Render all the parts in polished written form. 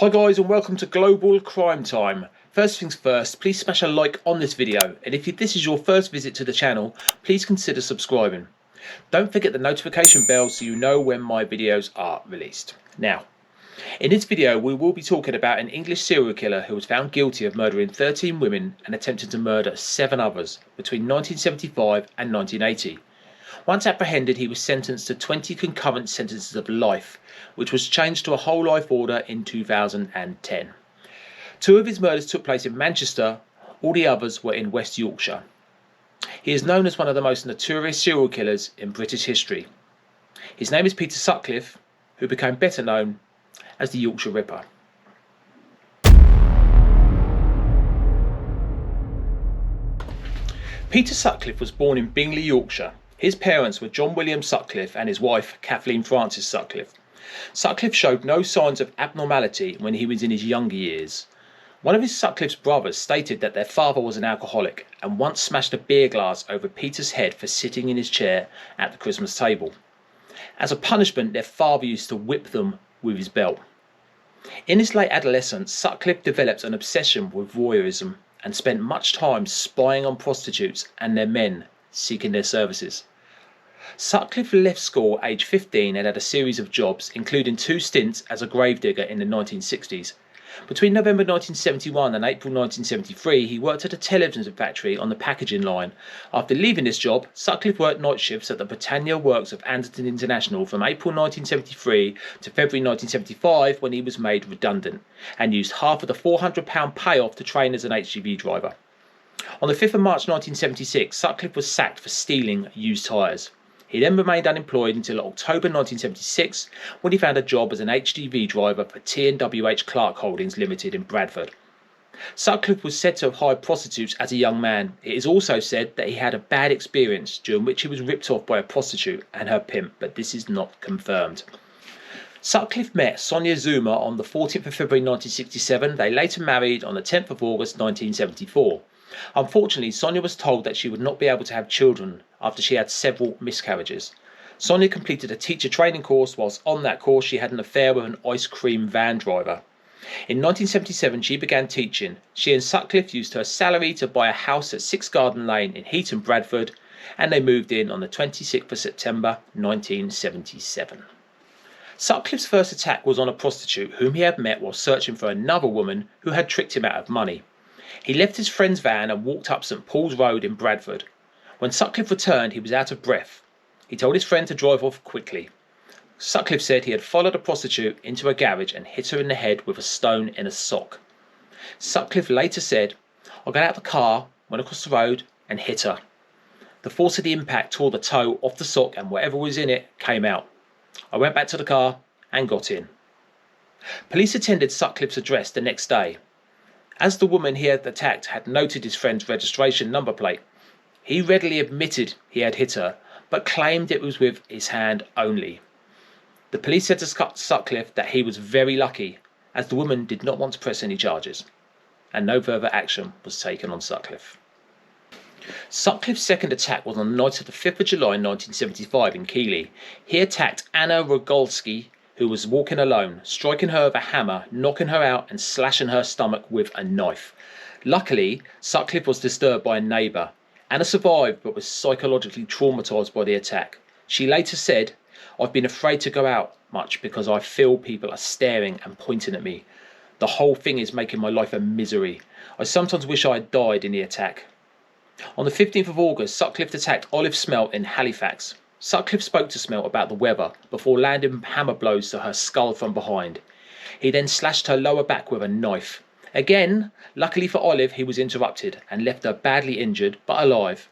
Hi guys, and welcome to Global Crime Time. First things first, please smash a like on this video, and if this is your first visit to the channel, please consider subscribing. Don't forget the notification bell so you know when my videos are released. Now, in this video we will be talking about an English serial killer who was found guilty of murdering 13 women and attempting to murder 7 others between 1975 and 1980. Once apprehended, he was sentenced to 20 concurrent sentences of life, which was changed to a whole life order in 2010. 2 of his murders took place in Manchester, all the others were in West Yorkshire. He is known as one of the most notorious serial killers in British history. His name is Peter Sutcliffe, who became better known as the Yorkshire Ripper. Peter Sutcliffe was born in Bingley, Yorkshire. His parents were Peter William Sutcliffe and his wife Kathleen Frances Sutcliffe. Sutcliffe showed no signs of abnormality when he was in his younger years. One of his Sutcliffe's brothers stated that their father was an alcoholic and once smashed a beer glass over Peter's head for sitting in his chair at the Christmas table. As a punishment, their father used to whip them with his belt. In his late adolescence, Sutcliffe developed an obsession with voyeurism and spent much time spying on prostitutes and their men seeking their services. Sutcliffe left school aged 15 and had a series of jobs, including 2 stints as a gravedigger in the 1960s. Between November 1971 and April 1973, he worked at a television factory on the packaging line. After leaving this job, Sutcliffe worked night shifts at the Britannia Works of Anderton International from April 1973 to February 1975, when he was made redundant, and used half of the £400 payoff to train as an HGV driver. On the 5th of March 1976, Sutcliffe was sacked for stealing used tyres. He then remained unemployed until October 1976, when he found a job as an HGV driver for T&WH Clark Holdings Limited in Bradford. Sutcliffe was said to have hired prostitutes as a young man. It is also said that he had a bad experience during which he was ripped off by a prostitute and her pimp, but this is not confirmed. Sutcliffe met Sonia Zuma on the 14th of February 1967. They later married on the 10th of August 1974. Unfortunately, Sonia was told that she would not be able to have children after she had several miscarriages. Sonia completed a teacher training course. Whilst on that course, she had an affair with an ice cream van driver. In 1977, she began teaching. She and Sutcliffe used her salary to buy a house at 6 Garden Lane in Heaton, Bradford, and they moved in on the 26th of September 1977. Sutcliffe's first attack was on a prostitute whom he had met while searching for another woman who had tricked him out of money. He left his friend's van and walked up St Paul's Road in Bradford. When Sutcliffe returned, he was out of breath. He told his friend to drive off quickly. Sutcliffe said he had followed a prostitute into a garage and hit her in the head with a stone in a sock. Sutcliffe later said, "I got out of the car, went across the road and hit her. The force of the impact tore the toe off the sock and whatever was in it came out. I went back to the car and got in." Police attended Sutcliffe's address the next day. As the woman he had attacked had noted his friend's registration number plate, he readily admitted he had hit her, but claimed it was with his hand only. The police said to Sutcliffe that he was very lucky, as the woman did not want to press any charges, and no further action was taken on Sutcliffe. Sutcliffe's second attack was on the night of the 5th of July 1975 in Keighley. He attacked Anna Rogolski, who was walking alone, striking her with a hammer, knocking her out and slashing her stomach with a knife. Luckily, Sutcliffe was disturbed by a neighbour. Anna survived but was psychologically traumatised by the attack. She later said, "I've been afraid to go out much because I feel people are staring and pointing at me. The whole thing is making my life a misery. I sometimes wish I had died in the attack." On the 15th of August, Sutcliffe attacked Olive Smelt in Halifax. Sutcliffe spoke to Smelt about the weather before landing hammer blows to her skull from behind. He then slashed her lower back with a knife. Again, luckily for Olive, he was interrupted and left her badly injured but alive.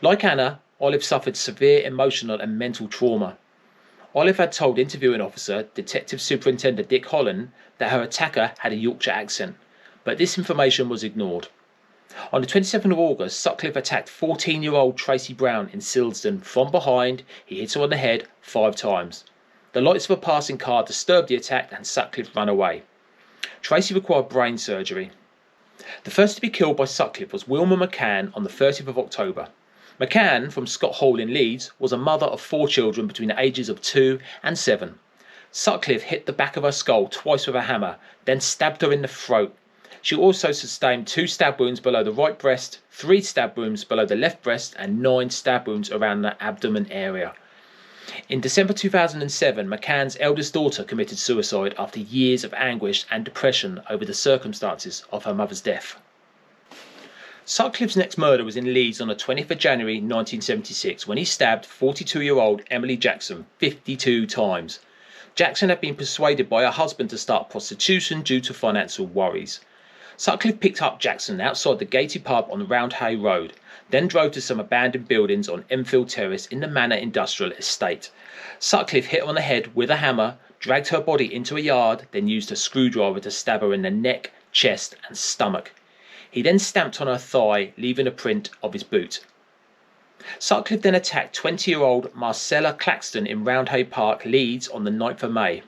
Like Anna, Olive suffered severe emotional and mental trauma. Olive had told interviewing officer, Detective Superintendent Dick Holland, that her attacker had a Yorkshire accent, but this information was ignored. On the 27th of August, Sutcliffe attacked 14-year-old Tracy Brown in Silsden. From behind, he hit her on the head 5 times. The lights of a passing car disturbed the attack and Sutcliffe ran away. Tracy required brain surgery. The first to be killed by Sutcliffe was Wilma McCann on the 30th of October. McCann, from Scott Hall in Leeds, was a mother of 4 children between the ages of 2 and 7. Sutcliffe hit the back of her skull twice with a hammer, then stabbed her in the throat. She also sustained 2 stab wounds below the right breast, 3 stab wounds below the left breast, and 9 stab wounds around the abdomen area. In December 2007, McCann's eldest daughter committed suicide after years of anguish and depression over the circumstances of her mother's death. Sutcliffe's next murder was in Leeds on the 20th of January 1976 when he stabbed 42-year-old Emily Jackson 52 times. Jackson had been persuaded by her husband to start prostitution due to financial worries. Sutcliffe picked up Jackson outside the gated pub on Roundhay Road, then drove to some abandoned buildings on Enfield Terrace in the Manor Industrial Estate. Sutcliffe hit her on the head with a hammer, dragged her body into a yard, then used a screwdriver to stab her in the neck, chest and stomach. He then stamped on her thigh, leaving a print of his boot. Sutcliffe then attacked 20-year-old Marcella Claxton in Roundhay Park, Leeds on the 9th of May.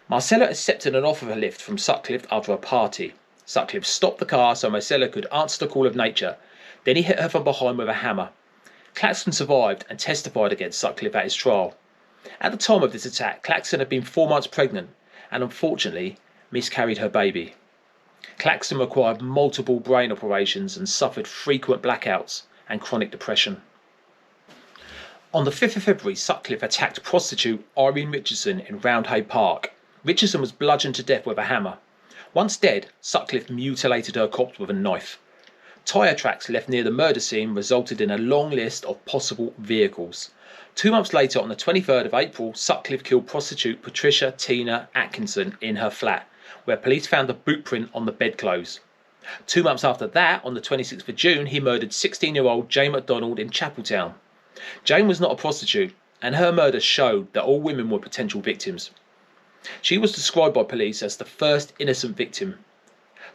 Marcella accepted an offer of a lift from Sutcliffe after a party. Sutcliffe stopped the car so Marcella could answer the call of nature. Then he hit her from behind with a hammer. Claxton survived and testified against Sutcliffe at his trial. At the time of this attack, Claxton had been 4 months pregnant and unfortunately miscarried her baby. Claxton required multiple brain operations and suffered frequent blackouts and chronic depression. On the 5th of February, Sutcliffe attacked prostitute Irene Richardson in Roundhay Park. Richardson was bludgeoned to death with a hammer. Once dead, Sutcliffe mutilated her corpse with a knife. Tyre tracks left near the murder scene resulted in a long list of possible vehicles. 2 months later, on the 23rd of April, Sutcliffe killed prostitute Patricia Tina Atkinson in her flat, where police found a boot print on the bedclothes. 2 months after that, on the 26th of June, he murdered 16-year-old Jane MacDonald in Chapeltown. Jane was not a prostitute, and her murder showed that all women were potential victims. She was described by police as the first innocent victim.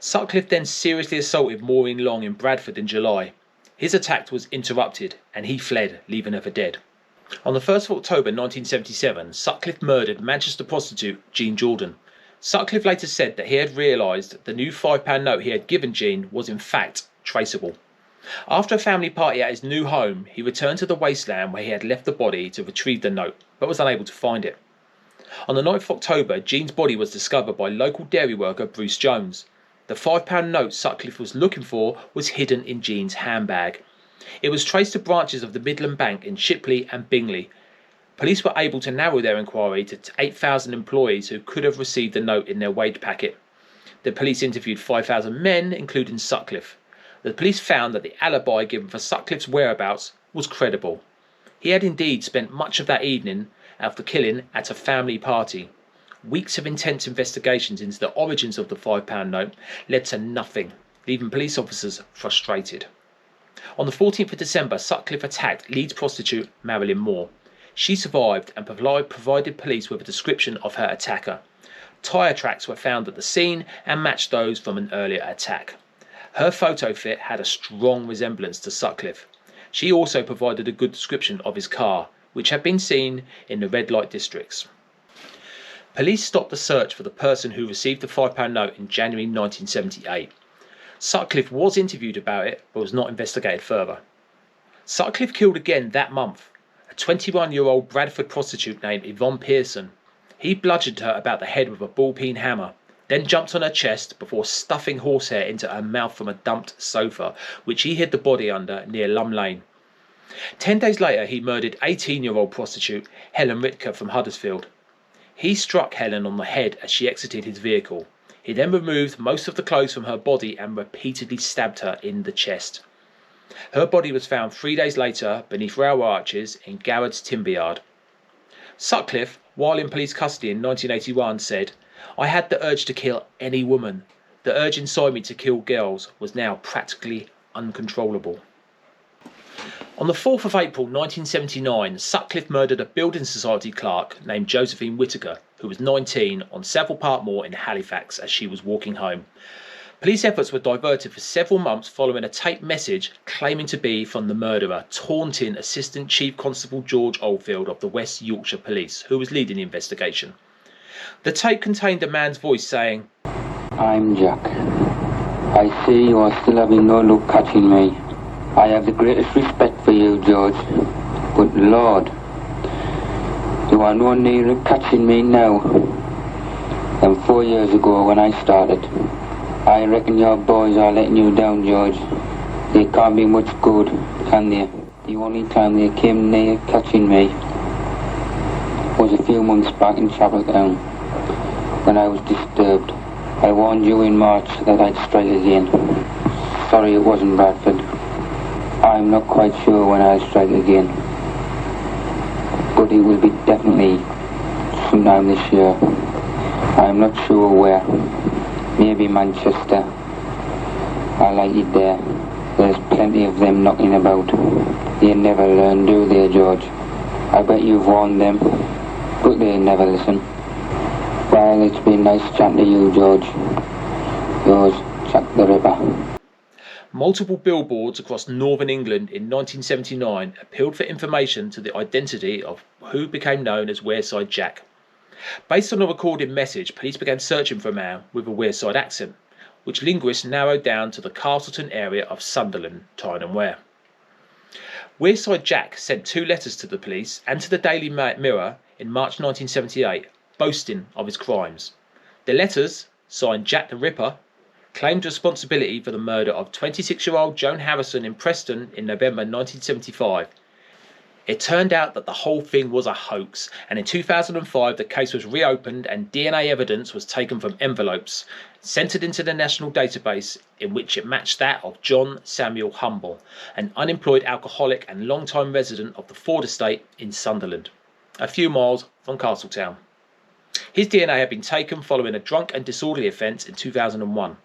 Sutcliffe then seriously assaulted Maureen Long in Bradford in July. His attack was interrupted and he fled, leaving her for dead. On the 1st of October 1977, Sutcliffe murdered Manchester prostitute Jean Jordan. Sutcliffe later said that he had realised the new £5 note he had given Jean was in fact traceable. After a family party at his new home, he returned to the wasteland where he had left the body to retrieve the note, but was unable to find it. On the 9th of October, Jean's body was discovered by local dairy worker Bruce Jones. The £5 note Sutcliffe was looking for was hidden in Jean's handbag. It was traced to branches of the Midland Bank in Shipley and Bingley. Police were able to narrow their inquiry to 8,000 employees who could have received the note in their wage packet. The police interviewed 5,000 men, including Sutcliffe. The police found that the alibi given for Sutcliffe's whereabouts was credible. He had indeed spent much of that evening after killing at a family party. Weeks of intense investigations into the origins of the £5 note led to nothing, leaving police officers frustrated. On the 14th of December, Sutcliffe attacked Leeds prostitute Marilyn Moore. She survived and provided police with a description of her attacker. Tyre tracks were found at the scene and matched those from an earlier attack. Her photo fit had a strong resemblance to Sutcliffe. She also provided a good description of his car, which had been seen in the red light districts. Police stopped the search for the person who received the £5 note in January 1978. Sutcliffe was interviewed about it, but was not investigated further. Sutcliffe killed again that month a 21-year-old Bradford prostitute named Yvonne Pearson. He bludgeoned her about the head with a ball-peen hammer, then jumped on her chest before stuffing horsehair into her mouth from a dumped sofa, which he hid the body under near Lum Lane. 10 days later, he murdered 18-year-old prostitute Helen Ritker from Huddersfield. He struck Helen on the head as she exited his vehicle. He then removed most of the clothes from her body and repeatedly stabbed her in the chest. Her body was found 3 days later beneath railway arches in Garrett's timber yard. Sutcliffe, while in police custody in 1981, said, "I had the urge to kill any woman. The urge inside me to kill girls was now practically uncontrollable." On the 4th of April 1979, Sutcliffe murdered a building society clerk named Josephine Whittaker, who was 19, on Savile Park Moor in Halifax as she was walking home. Police efforts were diverted for several months following a taped message claiming to be from the murderer, taunting Assistant Chief Constable George Oldfield of the West Yorkshire Police, who was leading the investigation. The tape contained a man's voice saying, "I'm Jack. I see you are still having no luck catching me. I have the greatest respect for you, George. But Lord, You are no nearer catching me now than 4 years ago when I started. I reckon your boys are letting you down, George. They can't be much good, can they? The only time they came near catching me was a few months back in Chapeltown when I was disturbed. I warned you in March that I'd strike again. Sorry it wasn't Bradford. I'm not quite sure when I'll strike again, but it will be definitely sometime this year. I'm not sure where. Maybe Manchester. I like it there. There's plenty of them knocking about. They never learn, do they, George? I bet you've warned them, but they never listen. Well, it's been nice chatting to you, George. Yours, Jack the Ripper. Multiple billboards across northern England in 1979 appealed for information to the identity of who became known as Wearside Jack. Based on a recorded message, police began searching for a man with a Wearside accent, which linguists narrowed down to the Castleton area of Sunderland, Tyne and Wear. Wearside Jack sent 2 letters to the police and to the Daily Mirror in March 1978, boasting of his crimes. The letters, signed Jack the Ripper, claimed responsibility for the murder of 26-year-old Joan Harrison in Preston in November 1975. It turned out that the whole thing was a hoax, and in 2005 the case was reopened and DNA evidence was taken from envelopes, centred into the national database, in which it matched that of John Samuel Humble, an unemployed alcoholic and long-time resident of the Ford estate in Sunderland, a few miles from Castletown. His DNA had been taken following a drunk and disorderly offence in 2001.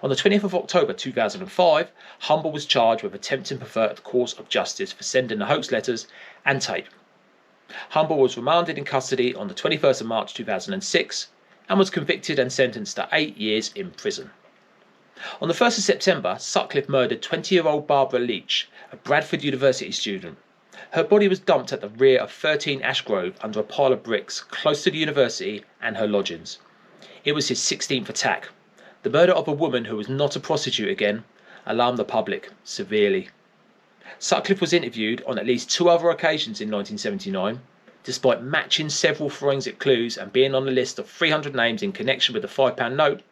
On the 20th of October 2005, Humble was charged with attempting to pervert the course of justice for sending the hoax letters and tape. Humble was remanded in custody on the 21st of March 2006 and was convicted and sentenced to 8 years in prison. On the 1st of September, Sutcliffe murdered 20-year-old Barbara Leach, a Bradford University student. Her body was dumped at the rear of 13 Ashgrove under a pile of bricks close to the university and her lodgings. It was his 16th attack. The murder of a woman who was not a prostitute again alarmed the public severely. Sutcliffe was interviewed on at least 2 other occasions in 1979, despite matching several forensic clues and being on the list of 300 names in connection with the £5 note.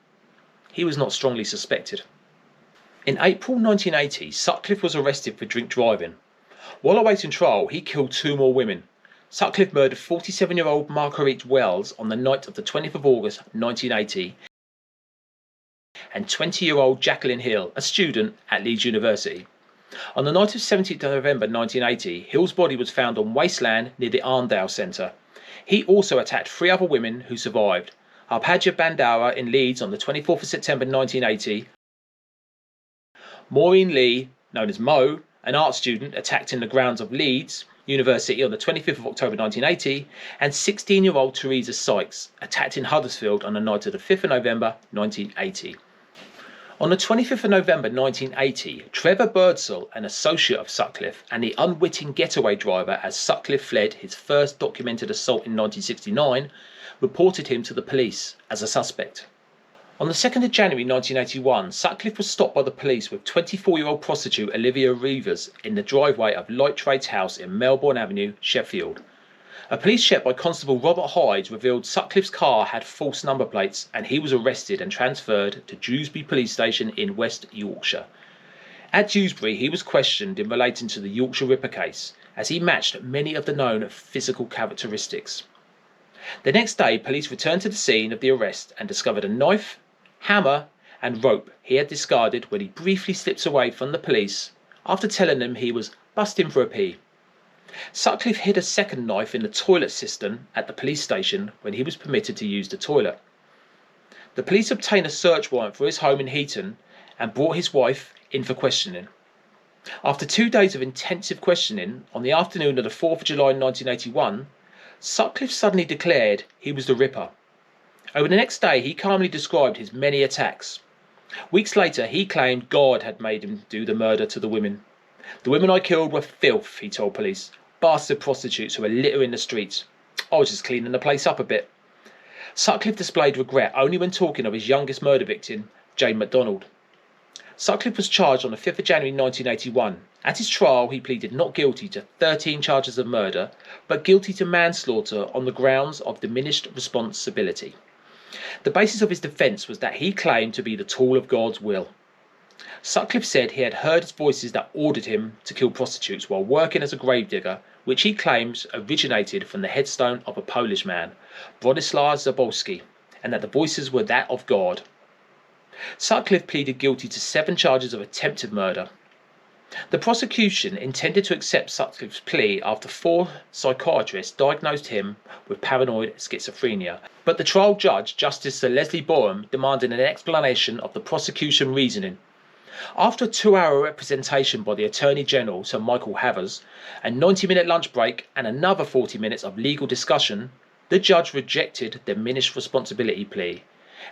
He was not strongly suspected. In April 1980, Sutcliffe was arrested for drink driving. While awaiting trial, he killed 2 more women. Sutcliffe murdered 47-year-old Marguerite Wells on the night of the 20th of August 1980 and 20-year-old Jacqueline Hill, a student at Leeds University. On the night of 17th November 1980, Hill's body was found on wasteland near the Arndale Centre. He also attacked 3 other women who survived. Arpadja Bandara in Leeds on the 24th of September 1980. Maureen Lee, known as Mo, an art student, attacked in the grounds of Leeds University on the 25th of October 1980, and 16-year-old Teresa Sykes, attacked in Huddersfield on the night of the 5th of November 1980. On the 25th of November 1980, Trevor Birdsall, an associate of Sutcliffe and the unwitting getaway driver as Sutcliffe fled his first documented assault in 1969, reported him to the police as a suspect. On the 2nd of January 1981, Sutcliffe was stopped by the police with 24-year-old prostitute Olivia Reevers in the driveway of Light Trades House in Melbourne Avenue, Sheffield. A police check by Constable Robert Hyde revealed Sutcliffe's car had false number plates, and he was arrested and transferred to Dewsbury Police Station in West Yorkshire. At Dewsbury, he was questioned in relating to the Yorkshire Ripper case, as he matched many of the known physical characteristics. The next day, police returned to the scene of the arrest and discovered a knife, hammer and rope he had discarded when he briefly slipped away from the police after telling them he was busting for a pee. Sutcliffe hid a second knife in the toilet cistern at the police station when he was permitted to use the toilet. The police obtained a search warrant for his home in Heaton and brought his wife in for questioning. After 2 days of intensive questioning, on the afternoon of the 4th of July 1981, Sutcliffe suddenly declared he was the Ripper. Over the next day, he calmly described his many attacks. Weeks later, he claimed God had made him do the murder to the women. The women I killed were filth, he told police. Bastard prostitutes who were littering the streets. I was just cleaning the place up a bit. Sutcliffe displayed regret only when talking of his youngest murder victim, Jane MacDonald. Sutcliffe was charged on the 5th of January 1981. At his trial, he pleaded not guilty to 13 charges of murder, but guilty to manslaughter on the grounds of diminished responsibility. The basis of his defence was that he claimed to be the tool of God's will. Sutcliffe said he had heard voices that ordered him to kill prostitutes while working as a gravedigger, which he claims originated from the headstone of a Polish man, Bronisław Zabolski, and that the voices were that of God. Sutcliffe pleaded guilty to 7 charges of attempted murder. The prosecution intended to accept Sutcliffe's plea after 4 psychiatrists diagnosed him with paranoid schizophrenia, but the trial judge, Justice Sir Leslie Boreham, demanded an explanation of the prosecution reasoning. After a 2-hour representation by the Attorney General, Sir Michael Havers, a 90-minute lunch break and another 40 minutes of legal discussion, the judge rejected the diminished responsibility plea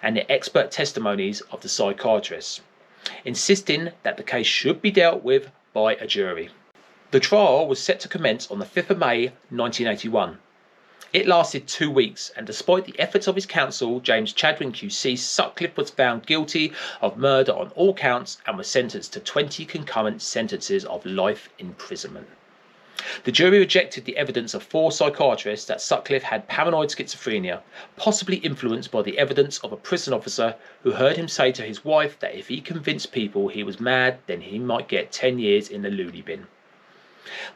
and the expert testimonies of the psychiatrists, insisting that the case should be dealt with by a jury. The trial was set to commence on the 5th of May 1981. It lasted 2 weeks, and despite the efforts of his counsel, James Chadwin QC, Sutcliffe was found guilty of murder on all counts and was sentenced to 20 concurrent sentences of life imprisonment. The jury rejected the evidence of 4 psychiatrists that Sutcliffe had paranoid schizophrenia, possibly influenced by the evidence of a prison officer who heard him say to his wife that if he convinced people he was mad, then he might get 10 years in the loony bin.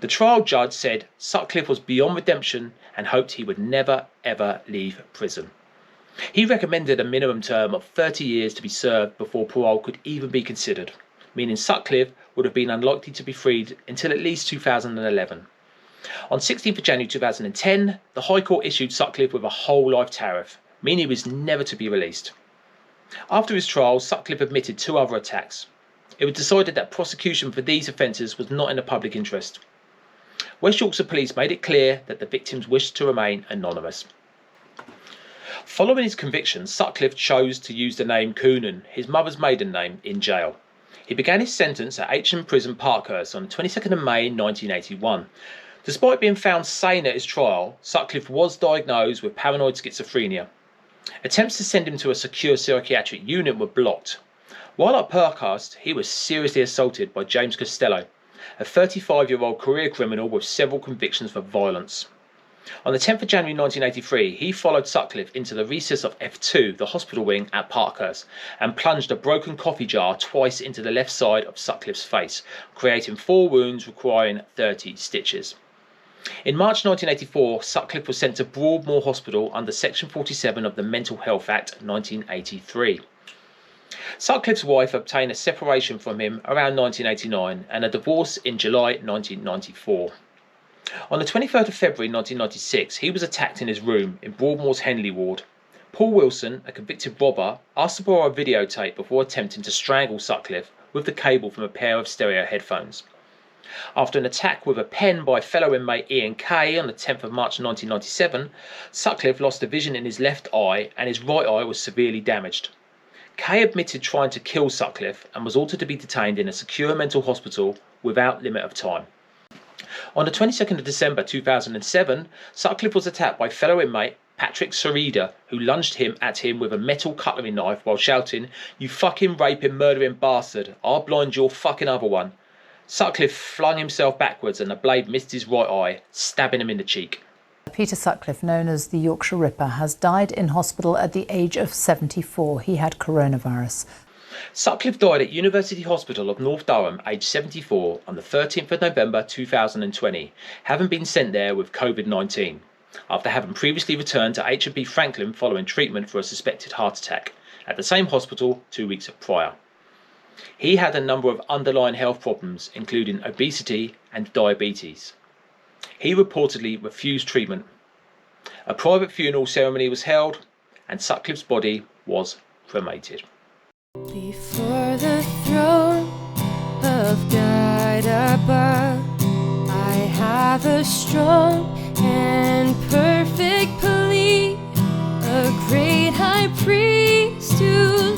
The trial judge said Sutcliffe was beyond redemption and hoped he would never ever leave prison. He recommended a minimum term of 30 years to be served before parole could even be considered, meaning Sutcliffe would have been unlikely to be freed until at least 2011. On 16th of January 2010, the High Court issued Sutcliffe with a whole life tariff, meaning he was never to be released. After his trial, Sutcliffe admitted 2 other attacks. It was decided that prosecution for these offences was not in the public interest. West Yorkshire Police made it clear that the victims wished to remain anonymous. Following his conviction, Sutcliffe chose to use the name Coonan, his mother's maiden name, in jail. He began his sentence at H&M Prison Parkhurst on the 22nd of May 1981. Despite being found sane at his trial, Sutcliffe was diagnosed with paranoid schizophrenia. Attempts to send him to a secure psychiatric unit were blocked. While at Parkhurst, he was seriously assaulted by James Costello, a 35-year-old career criminal with several convictions for violence. On the 10th of January 1983, he followed Sutcliffe into the recess of F2, the hospital wing at Parkhurst, and plunged a broken coffee jar twice into the left side of Sutcliffe's face, creating 4 wounds requiring 30 stitches. In March 1984, Sutcliffe was sent to Broadmoor Hospital under Section 47 of the Mental Health Act 1983. Sutcliffe's wife obtained a separation from him around 1989 and a divorce in July 1994. On the 23rd of February 1996, he was attacked in his room in Broadmoor's Henley ward. Paul Wilson, a convicted robber, asked to borrow a videotape before attempting to strangle Sutcliffe with the cable from a pair of stereo headphones. After an attack with a pen by fellow inmate Ian Kay on the 10th of March 1997, Sutcliffe lost the vision in his left eye and his right eye was severely damaged. Kay admitted trying to kill Sutcliffe and was ordered to be detained in a secure mental hospital without limit of time. On the 22nd of December 2007, Sutcliffe was attacked by fellow inmate Patrick Sarida, who lunged at him with a metal cutlery knife while shouting, "You fucking raping, murdering bastard, I'll blind your fucking other one." Sutcliffe flung himself backwards and the blade missed his right eye, stabbing him in the cheek. Peter Sutcliffe, known as the Yorkshire Ripper, has died in hospital at the age of 74. He had coronavirus. Sutcliffe died at University Hospital of North Durham, aged 74, on the 13th of November 2020, having been sent there with COVID-19, after having previously returned to H&B Franklin following treatment for a suspected heart attack, at the same hospital 2 weeks prior. He had a number of underlying health problems, including obesity and diabetes. He reportedly refused treatment. A private funeral ceremony was held, and Sutcliffe's body was cremated. Before the throne of God above, I have a strong and perfect plea, a great high priest who